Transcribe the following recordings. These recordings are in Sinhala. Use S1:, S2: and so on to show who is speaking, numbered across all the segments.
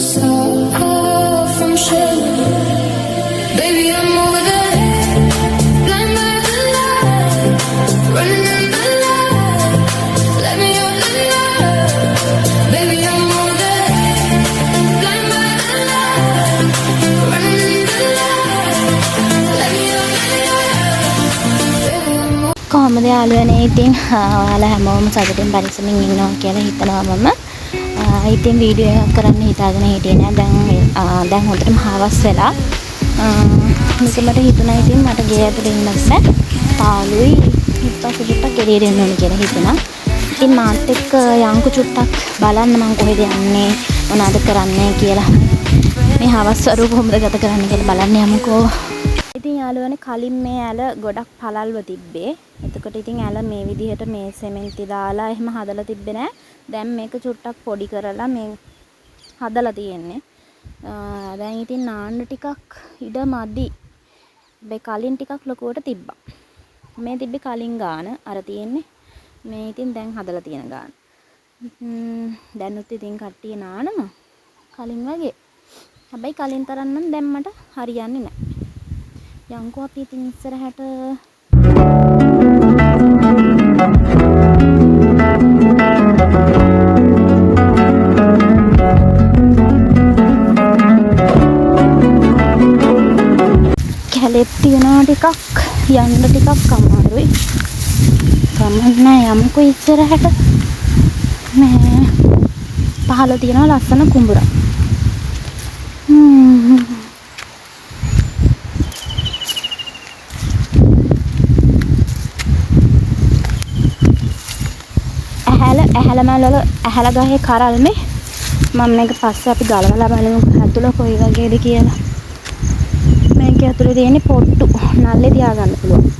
S1: So far from shelter, baby, I'm over the blind by the light, running in the light. Let me out the night, baby, I'm over the blind by the light, running in the light. Let me out the night, baby, I'm over.
S2: කොහොමද යාළුවනේ ඉතින් ඔයාලා හැමෝම සතුටින් පරිස්සමින් ඉන්නවා කියලා හිතනවා මම. ඉතින් වීඩියෝ එකක් කරන්න හිතාගෙන හිටියේ නෑ. දැන් හොඳටම හවස් වෙලා. මට හිතුණා ඉතින් මට ගේ ඇතුලේ ඉන්න බෑ. පාළුයි ඉපස්සට කෙලියට එන්න ඕනේ කියලා හිතුණා. ඉතින් මාත් එක්ක යන්කු චුට්ටක් බලන්න මං කොහෙද යන්නේ මොනවද කරන්නේ කියලා. මේ හවස් වරු කොහොමද ගත කරන්න කියලා බලන්න යමුකෝ. ඉතින් යාළුවනේ කලින් මේ ඇල ගොඩක් පළල්ව තිබ්බේ. එතකොට ඉතින් ඇල මේ විදිහට මේ සෙමෙන්ති දාලා එහෙම හදලා තිබ්බේ නෑ. දැන් මේක චුට්ටක් පොඩි කරලා මේ හදලා තියෙන්නේ. දැන් ඉතින් නාන්න ටිකක් ඉඩ මදි. මේ කලින් ටිකක් ලොකුවට තිබ්බා. මේ තිබ්බේ කලින් ගාන අර තියෙන්නේ. මේ ඉතින් දැන් හදලා තියෙන ගාන. දැනුත් ඉතින් කට්ටිය නානවා. කලින් වගේ. හැබැයි කලින් තරම් නම් දැන් මට හරියන්නේ නෑ. යන්කෝ අපි ඉතින් ඉස්සරහට කැලෙත් තියනවා ටිකක් යන්න ටිකක් අමාරුයි. ගමන් නෑ යමුකෝ ඉස්සරහට. මේ පහළ තියනවා ලස්සන කුඹුරක්. ඇහැල ගහේ කරල් මේ මම මේක පස්සේ අපි ගලවලා බලමු ඇතුළ කොයි වගේද කියලා. මේක ඇතුලේ තියෙන පොට්ටු නල්ලේ තියාගන්න පුළුවන්.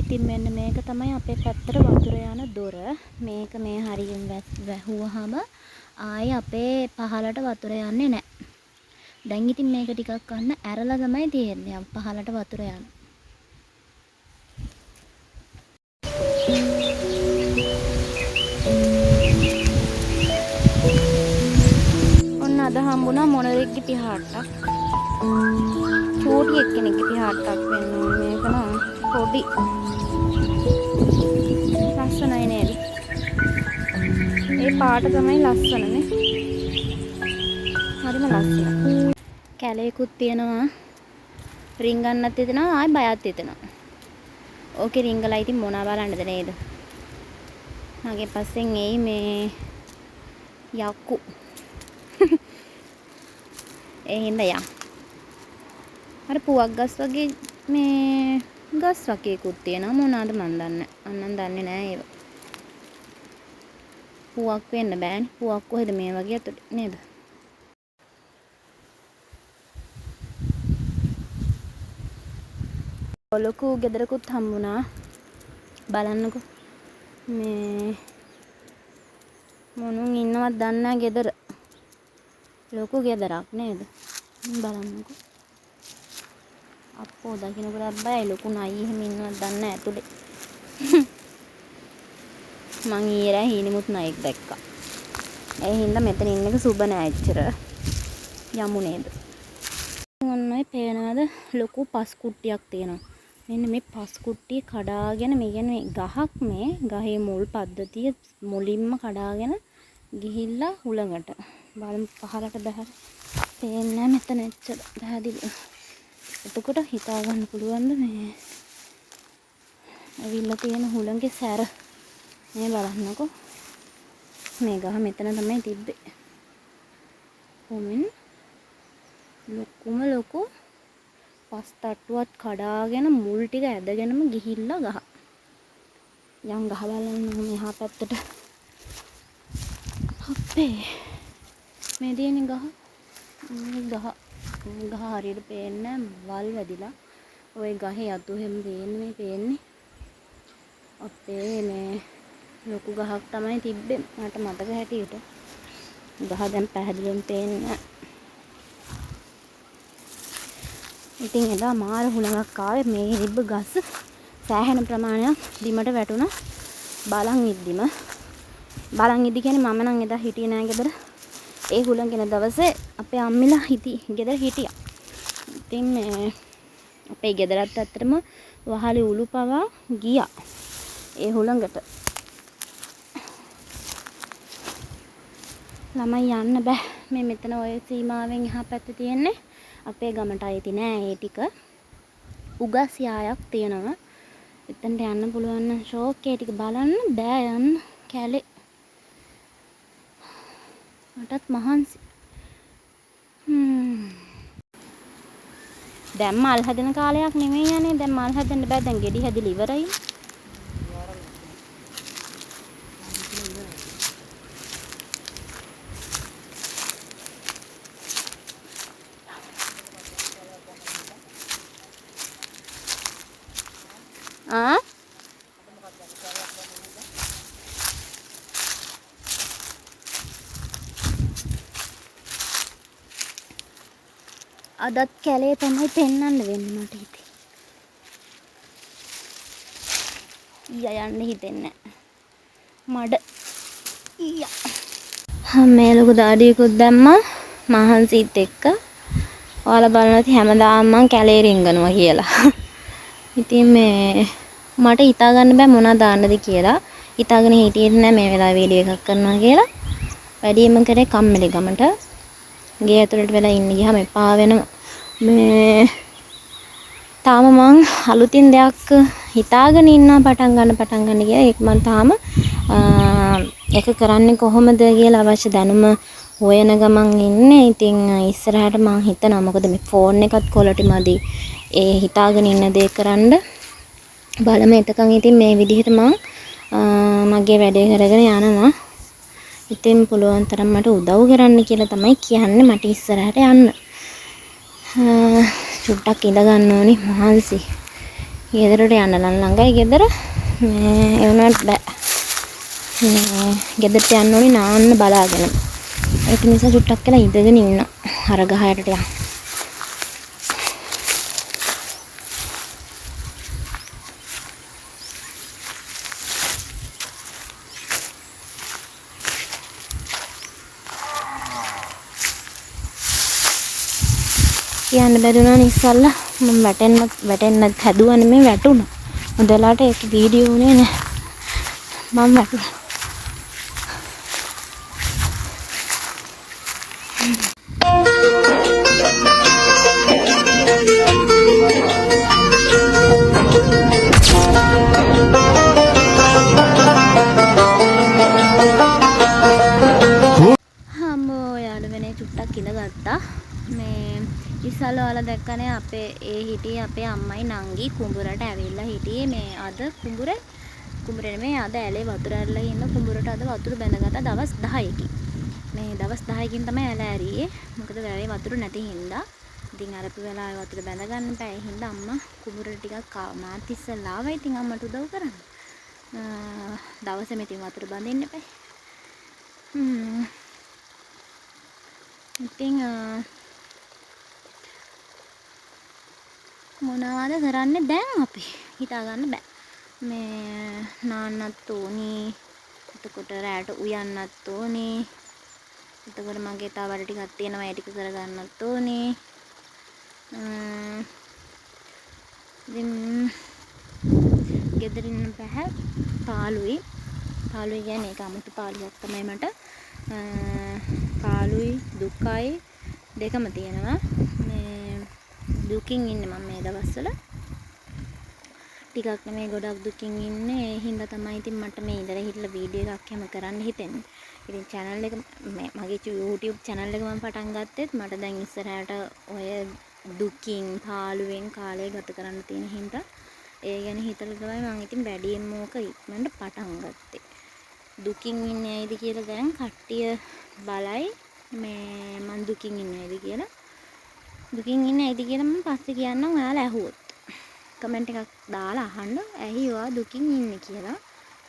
S2: ඉතින් මෙන්න මේක තමයි අපේ පැත්තට වතුර යන දොර. මේක මේ හරියෙන් වැහුවහම ආයේ අපේ පහලට වතුර යන්නේ නැහැ. දැන් ඉතින් මේක ටිකක් ගන්න ඇරලා තමයි තියෙන්නේ පහලට වතුර යන. ඔන්න අද හම්බුණා මොනරෙක්ගේ පිහාට්ටක්. චූටි එක්කෙනෙක්ගේ පිහාට්ටක් වෙන්න ඕනේ මේක නම් පොඩි. ලස්සනයි නේද? ඒ පාට තමයි ලස්සනනේ. හරිම ලස්සනයි. කැලේකුත් තියෙනවා. රින්ගන්නත් තියෙනවා ආයි බයත් තියෙනවා. ඕකේ රින්ගලා ඉතින් මොනවා බලන්නද නේද? මගේ පස්සෙන් එයි මේ යක්කු. ඒ හින්දා යා. අර පුවක් ගස් වගේ මේ ගස් වකේකුත් තියෙනවා මොනවාද මන් දන්නේ. අන්නන් දන්නේ නෑ ඒව. පුවක් වෙන්න බෑනේ. පුවක් කොහෙද මේ වගේ අතට නේද? ලොකු ගෙදරකුත් හම්බුණා. බලන්නකෝ. මේ මොනුන් ඉන්නවත් දන්නේ නැහැ ගෙදර. ලොකු ගෙදරක් නේද? බලන්නකෝ. අප්පෝ දකින්නකොට බෑ ලොකු නයි එහෙම ඉන්නවත් දන්නේ නැහැ ඇතුලේ. මං ඊයේ හීනෙමුත් නයෙක් දැක්කා. ඒ හින්දා මෙතන ඉන්න එක සුබ නෑ එච්චර. යමු නේද? ඔන්නයි පේනවාද ලොකු පස් කුට්ටියක් තියෙනවා. මෙන්න මේ පස් කුට්ටිය කඩාගෙන මේ කියන්නේ ගහක් මේ ගහේ මුල් පද්ධතිය මුලින්ම කඩාගෙන ගිහිල්ලා හුලඟට. බලමු පහලට බහැලා. පේන්නේ නැහැ මෙතන එච්චර පැහැදිලි. එතකොට හිතා ගන්න පුළුවන්ද මේ ඇවිල්ලා තියෙන හුලඟේ සැර මේ බලන්නකෝ. මේ ගහ මෙතන තමයි තිබ්බේ. කොමින් ලොකු පස් තට්ටුවත් කඩාගෙන මුල් ටික ඇදගෙනම ගිහිල්ලා ගහ. යම් ගහ බලන්න මෙහා පැත්තට. අපේ මේ දිනේ ගහ හරියට පේන්නේ වල් වැදිලා. ওই ගහේ අතු හැම පේන්නේ. අපේ මේ ලොකු ගහක් තමයි තිබ්බේ මට මතක හැටියට. ගහ දැන් පැහැදිලිවම පේන්නේ. ඉතින් එදා මාර හුලඟක් ආවේ මේ තිබ්බ ගස් සෑහෙන ප්‍රමාණයක් බිමට වැටුණා. බලන් ඉද්දි කියන්නේ මම නම් එදා හිටියේ නෑ ගෙදර. ඒ හුලඟෙන දවසේ අපේ අම්මිලා ගෙදර හිටියා. ඉතින් මේ අපේ ගෙදරත් ඇත්තටම වහලේ උළු පවා ගියා. ඒ හුලඟට. ළමයි යන්න බෑ. මේ මෙතන ඔය සීමාවෙන් එහා පැත්තේ තියෙන්නේ අපේ ගමට අයිති නෑ ඒ ටික. උගස් යායක් තියෙනවා. එතනට යන්න පුළුවන් නම් ෂෝක් ඒ ටික බලන්න බෑ යන්න කැලේ. මටත් මහන්සි. දැන් මල් හදන කාලයක් නෙමෙයි යන්නේ. දැන් මල් හදන්න බෑ. දැන් ගෙඩි හැදිලා ඉවරයි. අදත් කැලේ තමයි පෙන්වන්න වෙන්නේ මට හිතේ. ඊයා යන්න හිතෙන්නේ නැහැ. මඩ ඊයා. මේ ලොකු දාඩියකුත් දැම්මා මහන්සිත් එක්ක. ඔයාලා බලනත් හැමදාම මං කැලේ රිංගනවා කියලා. ඉතින් මේ මට හිතා ගන්න බෑ මොනවද දාන්නද කියලා. හිතාගෙන හිටියේ නැහැ මේ වෙලාවේ වීඩියෝ එකක් කරනවා කියලා. වැඩියෙන්ම කරේ කම්මැලි ගමට. ගේ ඇතුළට වෙලා ඉන්න ගියාම එපා වෙනවා. මේ තාම මං අලුතින් දෙයක් හිතාගෙන ඉන්නවා පටන් ගන්න කියලා. ඒක මං තාම ඒක කරන්නේ කොහොමද කියලා අවශ්‍ය දැනුම හොයන ගමන් ඉන්නේ. ඉතින් ඉස්සරහට මං හිතනවා මොකද මේ ෆෝන් එකත් quality මදි. ඒ හිතාගෙන ඉන්න දේ කරන්න බලමු. එතකන් ඉතින් මේ විදිහට මං මගේ වැඩේ කරගෙන යනවා. ඉතින් පුළුවන් තරම් මට උදව් කරන්න කියලා තමයි කියන්නේ. මට ඉස්සරහට යන්න. චුට්ටක් ඉඳ ගන්න ඕනි මහන්සි. ගෙදරට යන්න නම් ළඟයි ගෙදර. මේ ඒ වුණාට බෑ. මේ ගෙදරට යන්න ඕනි නාන්න බලාගෙන. ඒක නිසා චුට්ටක් කියලා ඉඳගෙන ඉන්න. අර ගහ යටට යන්න. කියන්න බැරි වුණා ඉස්සල්ලා මම වැටෙන්නත් හැදුවා නෙමෙයි වැටුණා. හොඳලාට ඒක වීඩියෝ උනේ නැහැ. මම වැටුණා. හම්බෝ යාළුවනේ චුට්ටක් ඉඳගත්තා. මේ ඉස්සල්ලා ඔයාලා දැක්කනේ අපේ හිටියේ අපේ අම්මයි නංගි කුඹුරට ඇවිල්ලා හිටියේ. මේ අද කුඹුරේ නෙමෙයි අද ඇලේ වතුර ඇරලා ඉන්න කුඹුරට අද වතුර බැඳගත්තා දවස් 10කින්. මේ දවස් 10කින් තමයි ඇල ඇරියේ. මොකද වැවේ වතුර නැති හින්දා. ඉතින් අරපු වෙලාවේ වතුර බැඳ ගන්න බෑ. ඒ හින්දා අම්මා කුඹුරට ටිකක් මාත් ඉස්සල්ලා ආවා. ඉතින් අම්මට උදව් කරන්න. දවසෙම ඉතින් වතුර බඳින්න එපා. ඉතින් මොනවද කරන්නේ දැන් අපි හිතා ගන්න බෑ. මේ නාන්නත් ඕනි. එතකොට රැට උයන්නත් ඕනි. එතකොට මගේ තව වැඩ ටිකක් තියෙනවා. ඒ ටික කරගන්නත් ඕනි. ඉතින් ගෙදරින් බෑ. පාළුයි කියන්නේ ඒක 아무තු පාළුවක් තමයි මට. පාළුයි දුකයි දෙකම තියෙනවා. මේ දුකින් ඉන්නේ මම මේ දවස්වල. ටිකක් නෙමෙයි ගොඩක් දුකින් ඉන්නේ. ඒ හින්දා තමයි ඉතින් මට මේ ඉඳලා හිටලා වීඩියෝ එකක් හැම කරන්න හිතෙන්නේ. ඉතින් channel එක මගේ YouTube channel එක මම පටන් ගත්තෙත් මට දැන් ඉස්සරහට ඔය දුකින් පාළුවෙන් කාලය ගත කරන්න තියෙන හින්දා ඒ ගැන හිතලා තමයි මම ඉතින් වැඩියෙන්ම ඕක ඉක්මනට පටන් ගත්තේ. දුකින් ඉන්නේ ඇයිද කියලා දැන් කට්ටිය බලයි මේ මං දුකින් ඉන්නේ ඇයිද කියලා. දුකින් ඉන්නේ ඇයිද කියලා මම පස්සේ කියන්නම් ඔයාලා ඇහුවොත්. කමෙන්ට් එකක් දාලා අහන්න ඇයි ඔයා දුකින් ඉන්නේ කියලා.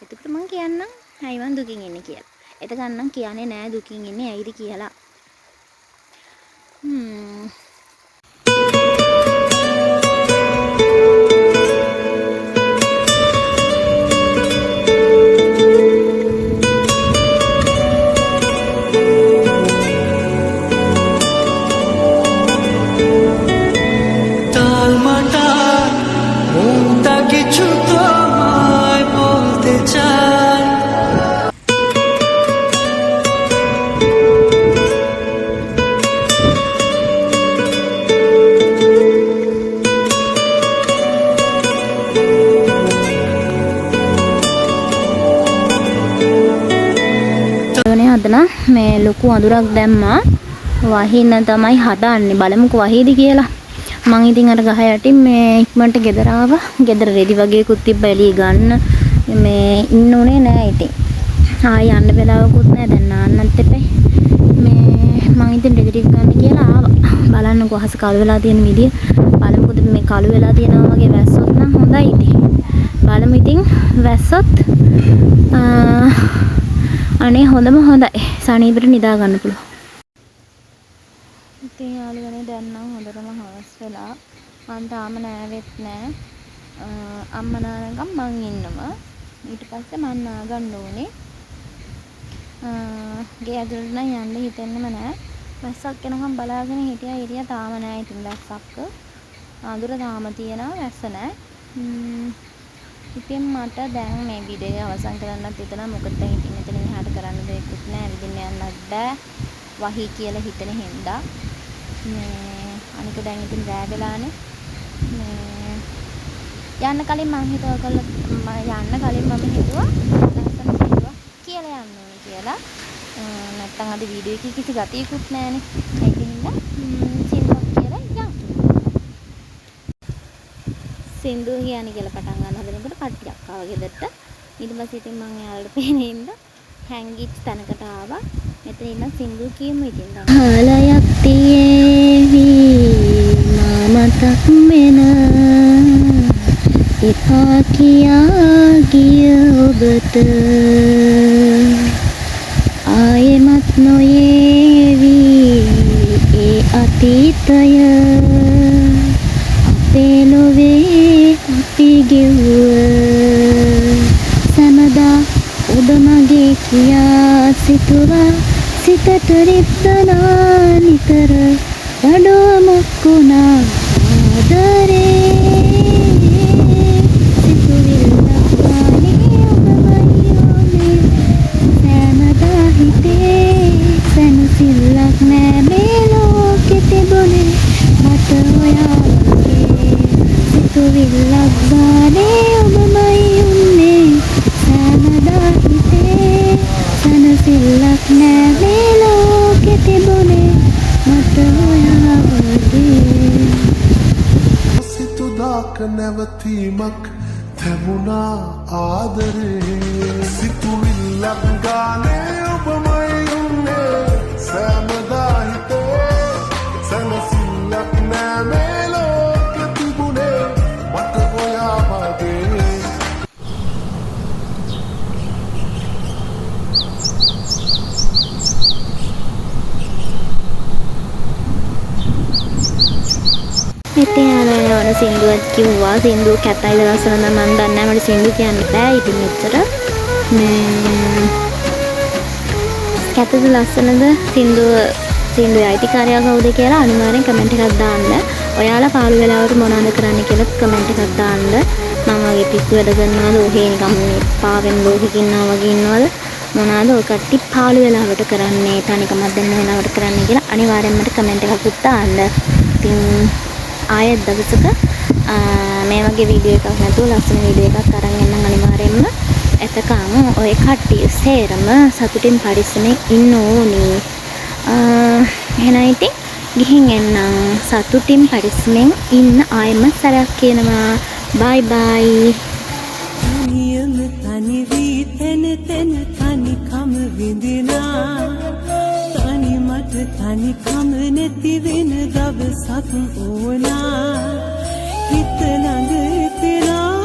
S2: එතකොට මං කියන්නම් ඇයි මං දුකින් ඉන්නේ කියලා. එතකන් නම් කියන්නේ නෑ දුකින් ඉන්නේ ඇයිද කියලා. මේ ලොකු අඳුරක් දැම්මා වහින්න තමයි හදන්නේ බලමුකෝ වහීද කියලා. මං ඉතින් අර ගහ යටින් මේ ඉක්මනට ගෙදර ආවා. ගෙදර රෙදි වගේකුත් තිබ්බා එළිය ගන්න. මේ ඉන්න උනේ නෑ ඉතින්. ආයෙ යන්න වෙලාවකුත් නෑ දැන් නාන්නත් එපේ. මේ මං ඉතින් රෙදි ටික ගන්න කියලා ආවා. බලන්නකෝ අහස කළු වෙලා තියෙන විදිය. බලමුකෝ මේ කළු වෙලා තියෙනවා වගේ වැස්සොත් නම් හොඳයි ඉතින්. බලමු ඉතින් වැස්සොත් අනේ හොඳම හොඳයි. සනීපට නිදා ගන්න පුළුවන්. ඉතින් යාළුවනේ දැන් නම් හොඳටම හවස් වෙලා. මං තාම නෑවෙත් නෑ. අම්මා නානකම් මං ඉන්නවා. ඊට පස්සේ මං නා ගන්න ඕනේ. ගේ ඇතුළට නම් යන්න හිතෙන්නෙම නෑ. වැස්සක් එනකම් බලාගෙන හිටියා තාම නෑ ඉතින් වැස්සක්. අඳුර තාම තියෙනවා වැස්ස නෑ. ඉතින් මට දැන් මේ වීඩියෝ එක අවසන් කරන්නත් හිතනවා. මොකද දැන් ඉතින් මෙතන එහාට කරන්න දෙයක්වත් නෑ. විදින්න යන්නත් බෑ. වහී කියලා හිතන හින්දා. මේ අනික දැන් ඉතින් රෑ වෙලානේ. මේ යන්න කලින් මම හිතුවා ලස්සන සින්දුවක් කියලා යන්න ඕනේ කියලා. නැත්තම් අද වීඩියෝ එකේ කිසි ගතියකුත් නෑනේ. ඒක හින්දා සින්දුවක් කියලා යන්න. සින්දුව කියන්නේ කියලා පටන් ගන්න හදනකොට කට්ටියක් ආවා ගෙදරට. ඊට පස්සේ ඉතින් මම යාළුවට පේනේ ඉඳලා හැංගිච්ච තැනකට ආවා. මෙතන ඉන්න සින්දුව කියමු ඉතින්. හාලයක් තියේවි මමතක් මෙන එපා කියා ගිය ඔබට ආයෙමත් නොයේවි ඒ අතීතය අපේ ලොවේ අපි ගෙව්ව සමදා ඔබ මගේ කියා සිතුවා සිතට රිද්දනා නිතර දඩුවමක් වුණා ආදරේ සිතුවිල්ලක් වානේ ඔබ වයියෝනේ සෑමදා හිතේ සැනසෙල්ලක් නෑ මේ ලෝකෙ තිබුණේ මට ඔයා සිතුවිල්ලක් වානේ ඔබමයි උන්නේ සෑමදා හිතේ සැනසෙල්ලක් නෑ මේ ලෝකෙ තිබුණේ මට ඔයා වගේ
S3: සිතුදාක නැවතීමක් තැමුණා ආදරේ සිතුවිල්ලක් ගානේ ඔබමයි උන්නේ සෑමදා හිතේ සැනසෙල්ලක් නෑ මේ ලෝකෙ තිබුණේ මට ඔයා වගේ
S2: ඉතින් අර සින්දුවක් කිව්වා සින්දුව කැතයිද ලස්සනද මම දන්නේ නැහැ මට සින්දු කියන්න බෑ ඉතින් මෙච්චර මේ කැතද ලස්සනද සින්දුවේ අයිතිකාරයා කවුද කියලා අනිවාර්යෙන් කමෙන්ට් එකක් දාන්න. ඔයාලා පාළු වෙලාවට මොනවද කරන්න කියලා කමෙන්ට් එකක් දාන්න. මම වගේ පිස්සු වැඩ කරනවද ඔහේ නිකම් මේ පාවෙන් ලෝකෙක ඉන්නවා වගේ ඉන්නවද මොනවාද ඔය කට්ටි පාළු වෙලාවට කරන්නේ තනිකමක් දෙන්න වෙලාවට කරන්නේ කියලා අනිවාර්යෙන්ම කමෙන්ට් එකක් දාන්න. ඉතින් ආයෙත් දවසක මේ වගේ වීඩියෝ එකක් නැතුව ලස්සන වීඩියෝ එකක් අරන් එන්නම් අනිවාර්යෙන්ම. එතකන් ඔය කට්ටිය සේරම සතුටින් පරිස්සමෙන් ඉන්න ඕනේ. එහෙනම් ඉතින් ගිහින් එන්නම්. සතුටින් පරිස්සමෙන් ඉන්න ආයෙම සරයක් කියනවා. බයි බයි.
S4: නියම තනි වී තන තන තනිකම විඳිනා තනි මට තනිකම නැති වෙන දවසක් ඕනා හිත ළඟ තියලා